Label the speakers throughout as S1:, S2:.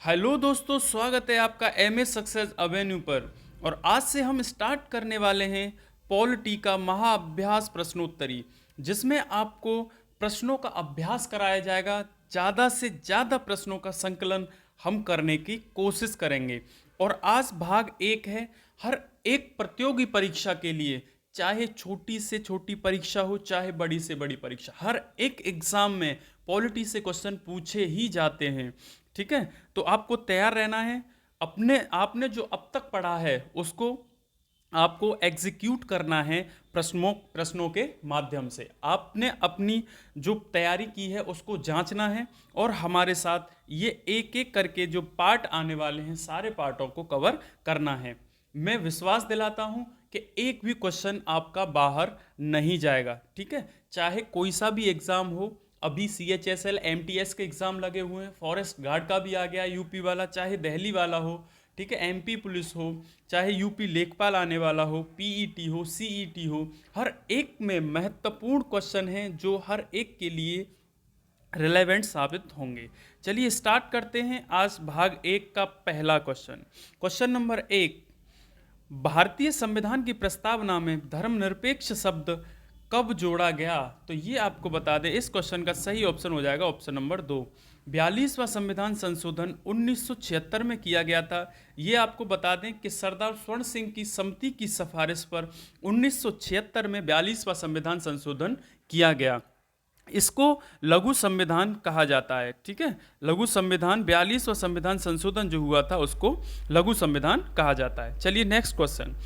S1: Hello दोस्तों, स्वागत है आपका एमए सक्सेस अवेन्यू पर। और आज से हम स्टार्ट करने वाले हैं पॉलिटी का महाअभ्यास प्रश्नोत्तरी, जिसमें आपको प्रश्नों का अभ्यास कराया जाएगा। ज़्यादा से ज़्यादा प्रश्नों का संकलन हम करने की कोशिश करेंगे। और आज भाग एक है। हर एक प्रतियोगी परीक्षा के लिए, चाहे छोटी से छोटी परीक्षा हो चाहे बड़ी से बड़ी परीक्षा, हर एक एग्जाम में पॉलिटी से क्वेश्चन पूछे ही जाते हैं। ठीक है, तो आपको तैयार रहना है। अपने आपने जो अब तक पढ़ा है उसको आपको एग्जीक्यूट करना है। प्रश्नों के माध्यम से आपने अपनी जो तैयारी की है उसको जांचना है, और हमारे साथ ये एक एक करके जो पार्ट आने वाले हैं सारे पार्टों को कवर करना है। मैं विश्वास दिलाता हूं कि एक भी क्वेश्चन आपका बाहर नहीं जाएगा। ठीक है, चाहे कोई सा भी एग्जाम हो। अभी CHSL MTS के एग्जाम लगे हुए हैं, फॉरेस्ट गार्ड का भी आ गया यूपी वाला, चाहे दिल्ली वाला हो, ठीक है, MP पुलिस हो, चाहे यूपी लेखपाल आने वाला हो, PET हो, CET हो, हर एक में महत्वपूर्ण क्वेश्चन हैं जो हर एक के लिए रिलेवेंट साबित होंगे। चलिए स्टार्ट करते हैं आज भाग एक का पहला क्वेश्चन। क्वेश्चन नंबर एक, भारतीय संविधान की प्रस्तावना में धर्मनिरपेक्ष शब्द कब जोड़ा गया? तो ये आपको बता दें, इस क्वेश्चन का सही ऑप्शन हो जाएगा ऑप्शन नंबर 2। 42वां संविधान संशोधन 1976 में किया गया था। ये आपको बता दें कि सरदार स्वर्ण सिंह की समिति की सिफारिश पर 1976 में 42वां संविधान संशोधन किया गया। इसको लघु संविधान कहा जाता है। ठीक है, लघु संविधान 42वां संविधान संशोधन जो हुआ था उसको लघु संविधान कहा जाता है। चलिए नेक्स्ट क्वेश्चन,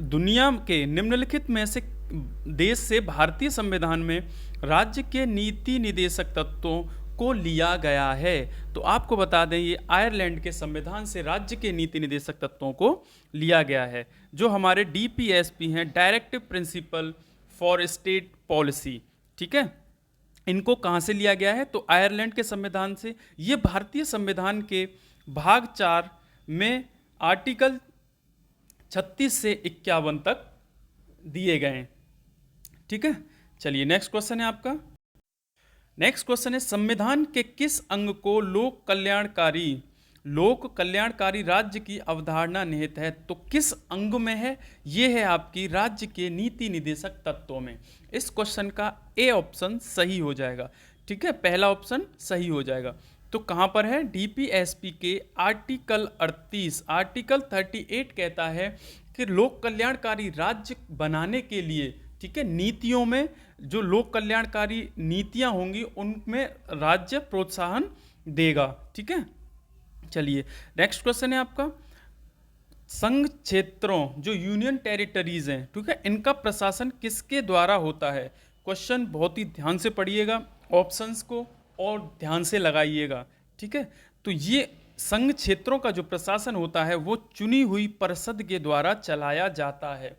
S1: दुनिया के निम्नलिखित में से देश से भारतीय संविधान में राज्य के नीति निदेशक तत्वों को लिया गया है? तो आपको बता दें ये आयरलैंड के संविधान से राज्य के नीति निदेशक तत्वों को लिया गया है, जो हमारे DPSP हैं, directive principle for state policy. ठीक है, इनको कहाँ से लिया गया है? तो आयरलैंड के संविधान से। ये भारतीय संविधान के भाग 4 में आर्टिकल 36 से 51 तक दिए गए हैं। ठीक है, चलिए नेक्स्ट क्वेश्चन है आपका। नेक्स्ट क्वेश्चन है, संविधान के किस अंग को लोक कल्याणकारी राज्य की अवधारणा निहित है? तो किस अंग में है? ये है आपकी राज्य के नीति निदेशक तत्वों में। इस क्वेश्चन का ए ऑप्शन सही हो जाएगा। ठीक है, पहला ऑप्शन सही हो जाएगा। तो कहाँ पर है? DPSP के आर्टिकल 38 आर्टिकल 38 कहता है कि लोक कल्याणकारी राज्य बनाने के लिए, ठीक है, नीतियों में जो लोक कल्याणकारी नीतियां होंगी उनमें राज्य प्रोत्साहन देगा। ठीक है, चलिए नेक्स्ट क्वेश्चन है आपका, संघ क्षेत्रों जो यूनियन टेरिटरीज हैं, ठीक है, इनका प्रशासन किसके द्वारा होता है? क्वेश्चन बहुत ही ध्यान से पढ़िएगा, ऑप्शंस को और ध्यान से लगाइएगा। ठीक है, तो ये संघ क्षेत्रों का जो प्रशासन होता है वो चुनी हुई परिषद के द्वारा चलाया जाता है।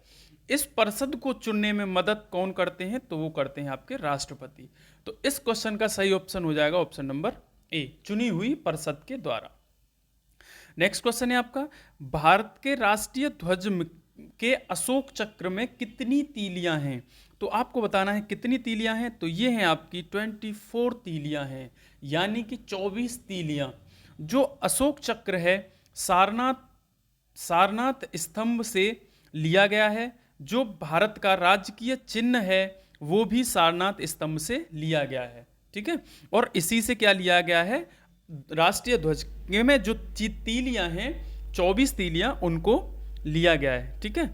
S1: इस परिषद को चुनने में मदद कौन करते हैं? तो वो करते हैं आपके राष्ट्रपति। तो इस क्वेश्चन का सही ऑप्शन हो जाएगा ऑप्शन नंबर ए, चुनी हुई परिषद के द्वारा। नेक्स्ट क्वेश्चन है आपका, भारत के राष्ट्रीय ध्वज के अशोक चक्र में कितनी तीलियां हैं? तो आपको बताना है कितनी तीलियां हैं। तो ये हैं आपकी 24 तीलियां हैं, यानी कि 24 तीलियां। जो अशोक चक्र है सारनाथ स्तंभ से लिया गया है। जो भारत का राजकीय चिन्ह है वो भी सारनाथ स्तंभ से लिया गया है। ठीक है, और इसी से क्या लिया गया है? राष्ट्रीय ध्वज में जो तीलियां हैं 24 तीलियां, उनको लिया गया है। ठीक है,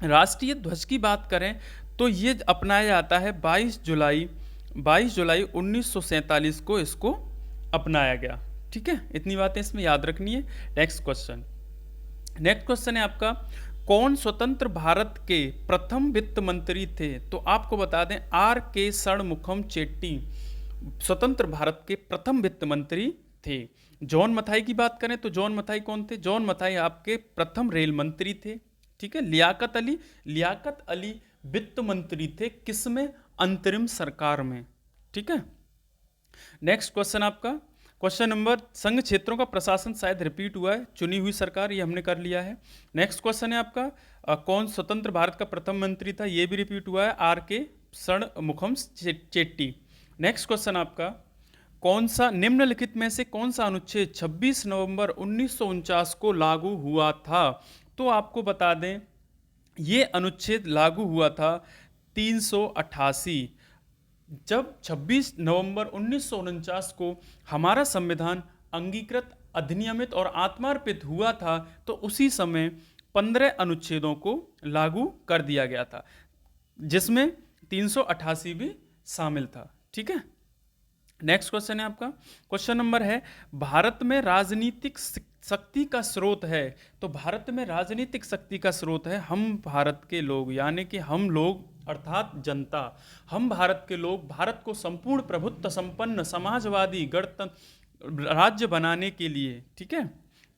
S1: राष्ट्रीय ध्वज की बात करें तो ये अपनाया जाता है 22 जुलाई 1947 को इसको अपनाया गया। ठीक है, इतनी बातें इसमें याद रखनी है। नेक्स्ट क्वेश्चन है आपका, कौन स्वतंत्र भारत के प्रथम वित्त मंत्री थे? तो आपको बता दें RK षणमुखम चेट्टी स्वतंत्र भारत के प्रथम वित्त मंत्री थे। जॉन मथाई की बात करें तो जॉन मथाई कौन थे? जॉन मथाई आपके प्रथम रेल मंत्री थे। ठीक है, लियाकत अली वित्त मंत्री थे, किसमें? अंतरिम सरकार में। ठीक है, नेक्स्ट क्वेश्चन आपका, क्वेश्चन नंबर, संघ क्षेत्रों का प्रशासन शायद रिपीट हुआ है, चुनी हुई सरकार, ये हमने कर लिया है। नेक्स्ट क्वेश्चन है आपका, कौन स्वतंत्र भारत का प्रथम मंत्री था? ये भी रिपीट हुआ है, RK Shanmukham Chetty. Next question आपका, कौन सा निम्नलिखित में से कौन सा अनुच्छेद 26 नवंबर 1949 को लागू हुआ था? तो आपको बता दें ये अनुच्छेद लागू हुआ था 388। जब 26 नवंबर 1949 को हमारा संविधान अंगीकृत, अधिनियमित और आत्मार्पित हुआ था, तो उसी समय 15 अनुच्छेदों को लागू कर दिया गया था, जिसमें 388 भी शामिल था। ठीक है, नेक्स्ट क्वेश्चन है आपका, क्वेश्चन नंबर है, भारत में राजनीतिक शक्ति का स्रोत है। तो भारत में राजनीतिक शक्ति का स्रोत है हम भारत के लोग, यानी कि हम लोग अर्थात जनता। हम भारत के लोग भारत को संपूर्ण प्रभुत्व संपन्न समाजवादी गणतंत्र राज्य बनाने के लिए, ठीक है,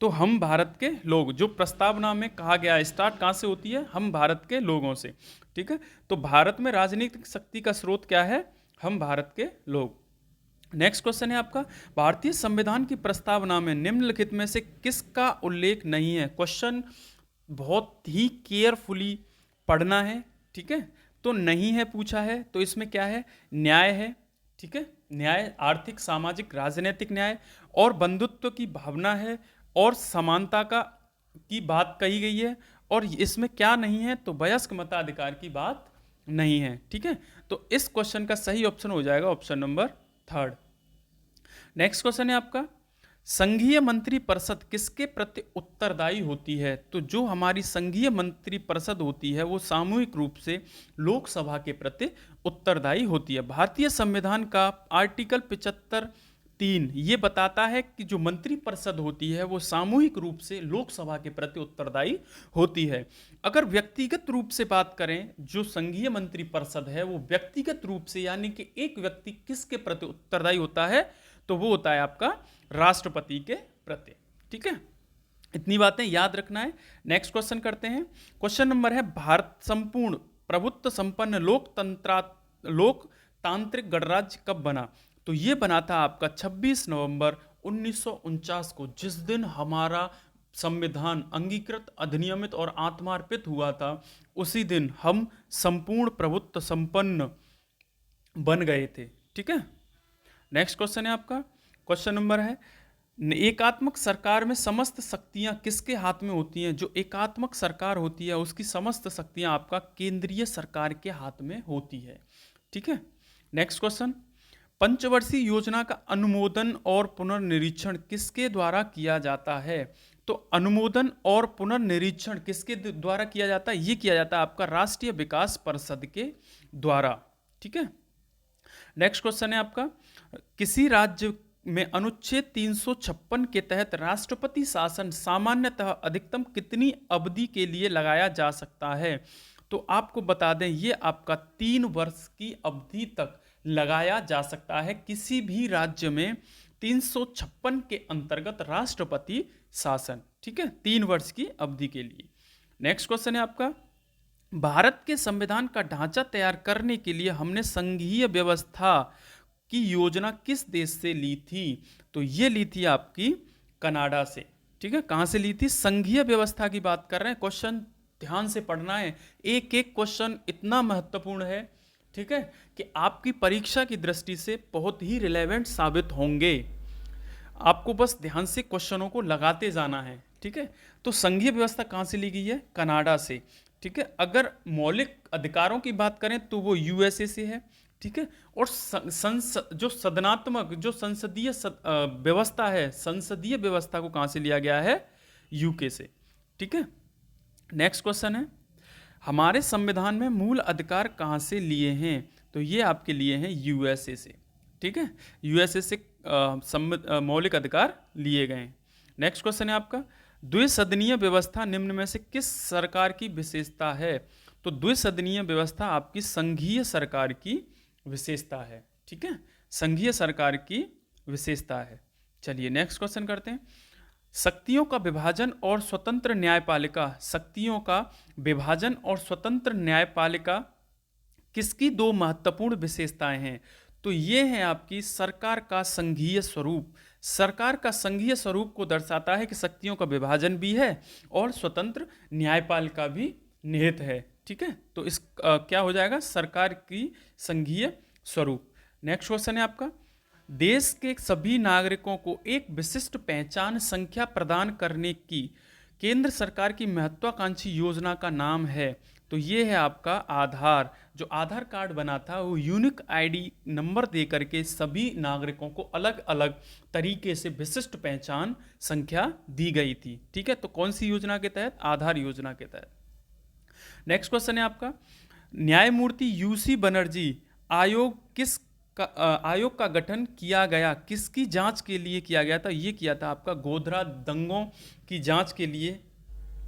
S1: तो हम भारत के लोग, जो प्रस्तावना में कहा गया है, स्टार्ट कहाँ से होती है? हम भारत के लोगों से। ठीक है, तो भारत में राजनीतिक शक्ति का स्रोत क्या है? हम भारत के लोग। नेक्स्ट क्वेश्चन है आपका, भारतीय संविधान की प्रस्तावना में निम्नलिखित में से किसका उल्लेख नहीं है? क्वेश्चन बहुत ही केयरफुली पढ़ना है। ठीक है, तो नहीं है पूछा है, तो इसमें क्या है? न्याय है। ठीक है, न्याय, आर्थिक, सामाजिक, राजनीतिक न्याय और बंधुत्व की भावना है और समानता की बात कही गई है। और इसमें क्या नहीं है? तो वयस्क मताधिकार की बात नहीं है। ठीक है, तो इस क्वेश्चन का सही ऑप्शन हो जाएगा ऑप्शन नंबर 3। नेक्स्ट क्वेश्चन है आपका, संघीय मंत्री परिषद किसके प्रति उत्तरदायी होती है? तो जो हमारी संघीय मंत्री परिषद होती है वो सामूहिक रूप से लोकसभा के प्रति उत्तरदायी होती है। भारतीय संविधान का आर्टिकल 75(3) ये बताता है कि जो मंत्री परिषद होती है वो सामूहिक रूप से लोकसभा के प्रति उत्तरदायी होती है। अगर व्यक्तिगत रूप से बात करें, जो संघीय मंत्री परिषद है वो व्यक्तिगत रूप से, यानी कि एक व्यक्ति किसके प्रति उत्तरदायी होता है? तो वो होता है आपका राष्ट्रपति के प्रति। ठीक है, इतनी बातें याद रखना है। नेक्स्ट क्वेश्चन करते हैं, क्वेश्चन नंबर है, भारत संपूर्ण प्रभुत्व संपन्न लोकतांत्रिक गणराज्य कब बना? तो ये बना था आपका 26 नवंबर 1949 को, जिस दिन हमारा संविधान अंगीकृत, अधिनियमित और आत्मार्पित हुआ था, उसी दिन हम संपूर्ण प्रभुत्व संपन्न बन गए थे। ठीक है, नेक्स्ट क्वेश्चन है आपका, क्वेश्चन नंबर है, एकात्मक सरकार में समस्त शक्तियां किसके हाथ में होती हैं? जो एकात्मक सरकार होती है उसकी समस्त शक्तियां आपका केंद्रीय सरकार के हाथ में होती है। ठीक है, नेक्स्ट क्वेश्चन, पंचवर्षीय योजना का अनुमोदन और पुनर्निरीक्षण किसके द्वारा किया जाता है? तो अनुमोदन और पुनर्निरीक्षण किसके द्वारा किया जाता है? ये किया जाता है आपका राष्ट्रीय विकास परिषद के द्वारा। ठीक है, नेक्स्ट क्वेश्चन है आपका, किसी राज्य में अनुच्छेद 356 के तहत राष्ट्रपति शासन सामान्यतः अधिकतम कितनी अवधि के लिए लगाया जा सकता है? तो आपको बता दें ये आपका 3 वर्ष की अवधि तक लगाया जा सकता है किसी भी राज्य में 356 के अंतर्गत राष्ट्रपति शासन। ठीक है, 3 वर्ष की अवधि के लिए। नेक्स्ट क्वेश्चन है आपका, भारत के संविधान का ढांचा तैयार करने के लिए हमने संघीय व्यवस्था की योजना किस देश से ली थी? तो ये ली थी आपकी कनाडा से। ठीक है, कहाँ से ली थी? संघीय व्यवस्था की बात कर रहे हैं। क्वेश्चन ध्यान से पढ़ना है, एक एक क्वेश्चन इतना महत्वपूर्ण है, ठीक है, कि आपकी परीक्षा की दृष्टि से बहुत ही रिलेवेंट साबित होंगे। आपको बस ध्यान से क्वेश्चनों को लगाते जाना है। ठीक है, तो संघीय व्यवस्था कहाँ से ली गई है? कनाडा से। ठीक है, अगर मौलिक अधिकारों की बात करें तो वो यूएसए से है। ठीक है, और जो सदनात्मक, जो संसदीय व्यवस्था है, संसदीय व्यवस्था को कहाँ से लिया गया है? यूके से। ठीक है, नेक्स्ट क्वेश्चन है, हमारे संविधान में मूल अधिकार कहाँ से लिए हैं? तो ये आपके लिए हैं यूएसए से। ठीक है, यूएसए से मौलिक अधिकार लिए गए हैं। नेक्स्ट क्वेश्चन है आपका, द्विसदनीय व्यवस्था निम्न में से किस सरकार की विशेषता है? तो द्विसदनीय व्यवस्था आपकी संघीय सरकार की विशेषता है। ठीक है, संघीय सरकार की विशेषता है। चलिए नेक्स्ट क्वेश्चन करते हैं, शक्तियों का विभाजन और स्वतंत्र न्यायपालिका, शक्तियों का विभाजन और स्वतंत्र न्यायपालिका किसकी 2 महत्वपूर्ण विशेषताएं हैं? तो ये है आपकी सरकार का संघीय स्वरूप। सरकार का संघीय स्वरूप को दर्शाता है कि शक्तियों का विभाजन भी है और स्वतंत्र न्यायपालिका भी निहित है। ठीक है, तो इस क्या हो जाएगा? सरकार की संघीय स्वरूप। नेक्स्ट क्वेश्चन है आपका, देश के सभी नागरिकों को एक विशिष्ट पहचान संख्या प्रदान करने की केंद्र सरकार की महत्वाकांक्षी योजना का नाम है। तो ये है आपका आधार। जो आधार कार्ड बना था वो यूनिक आईडी नंबर दे करके सभी नागरिकों को अलग अलग तरीके से विशिष्ट पहचान संख्या दी गई थी। ठीक है, तो कौन सी योजना के तहत? आधार योजना के तहत। नेक्स्ट क्वेश्चन है आपका, न्यायमूर्ति यूसी बनर्जी आयोग का गठन किया गया, किसकी जांच के लिए किया गया था? ये किया था आपका गोधरा दंगों की जांच के लिए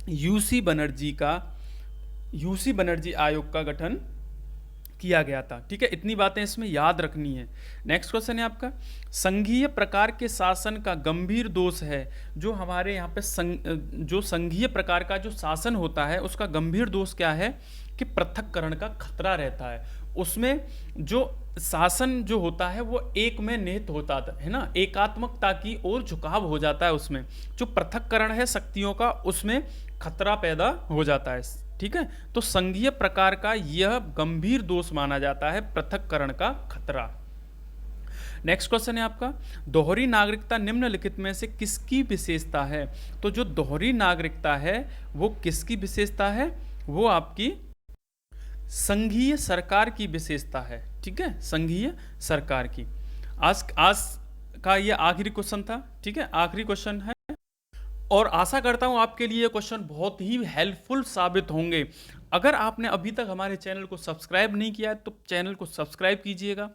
S1: यूसी बनर्जी आयोग का गठन किया गया था। ठीक है, इतनी बातें इसमें याद रखनी है। नेक्स्ट क्वेश्चन है आपका, संघीय प्रकार के शासन का गंभीर दोष है। जो हमारे यहाँ पे जो संघीय प्रकार का जो शासन होता है उसका गंभीर दोष क्या है? कि पृथक्करण का खतरा रहता है। उसमें जो शासन जो होता है वो एक में निहित होता है ना, एकात्मकता की ओर झुकाव हो जाता है। उसमें जो पृथक्करण है शक्तियों का, उसमें खतरा पैदा हो जाता है। ठीक है, तो संघीय प्रकार का यह गंभीर दोष माना जाता है, पृथक्करण का खतरा। नेक्स्ट क्वेश्चन है आपका, दोहरी नागरिकता निम्नलिखित में से किसकी विशेषता है? तो जो दोहरी नागरिकता है वो किसकी विशेषता है? वो आपकी संघीय सरकार की विशेषता है। ठीक है, संघीय सरकार की। आज का ये आखिरी क्वेश्चन था। ठीक है, आखिरी क्वेश्चन है और आशा करता हूं आपके लिए क्वेश्चन बहुत ही हेल्पफुल साबित होंगे। अगर आपने अभी तक हमारे चैनल को सब्सक्राइब नहीं किया है तो चैनल को सब्सक्राइब कीजिएगा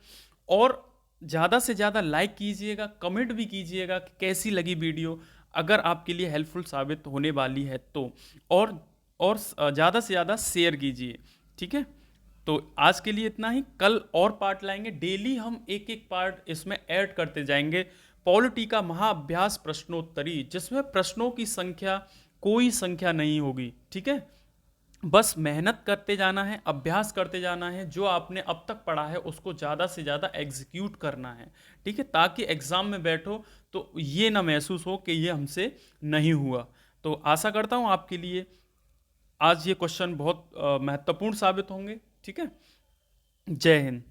S1: और ज़्यादा से ज़्यादा लाइक कीजिएगा, कमेंट भी कीजिएगा कि कैसी लगी वीडियो, अगर आपके लिए हेल्पफुल साबित होने वाली है तो। और ज़्यादा से ज़्यादा शेयर कीजिए। ठीक है, तो आज के लिए इतना ही। कल और पार्ट लाएंगे, डेली हम एक एक पार्ट इसमें ऐड करते जाएंगे। पॉलिटी का महाअभ्यास प्रश्नोत्तरी, जिसमें प्रश्नों की संख्या कोई संख्या नहीं होगी। ठीक है, बस मेहनत करते जाना है, अभ्यास करते जाना है, जो आपने अब तक पढ़ा है उसको ज़्यादा से ज़्यादा एग्जीक्यूट करना है। ठीक है, ताकि एग्ज़ाम में बैठो तो ये ना महसूस हो कि ये हमसे नहीं हुआ। तो आशा करता हूँ आपके लिए आज ये क्वेश्चन बहुत महत्वपूर्ण साबित होंगे। ठीक है, जय हिंद।